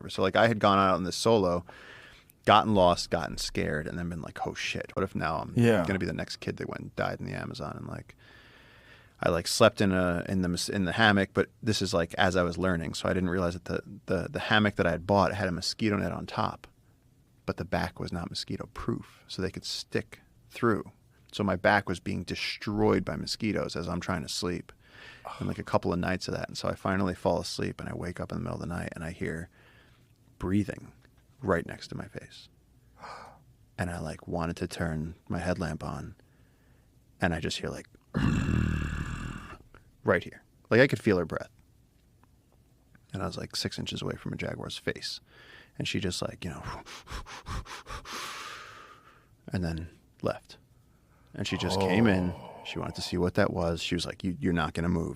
So like I had gone out on this solo, gotten lost, gotten scared, and then been like, oh shit, what if now I'm gonna be the next kid that went and died in the Amazon? And like I like slept in the hammock, but this is like as I was learning, so I didn't realize that the hammock that I had bought had a mosquito net on top, but the back was not mosquito proof, so they could stick through. So my back was being destroyed by mosquitoes as I'm trying to sleep. And like a couple of nights of that. And so I finally fall asleep and I wake up in the middle of the night and I hear breathing right next to my face. And I like wanted to turn my headlamp on and I just hear like right here. Like I could feel her breath. And I was like 6 inches away from a jaguar's face. And she just like, and then left. And she just came in. She wanted to see what that was. She was like, you're not going to move.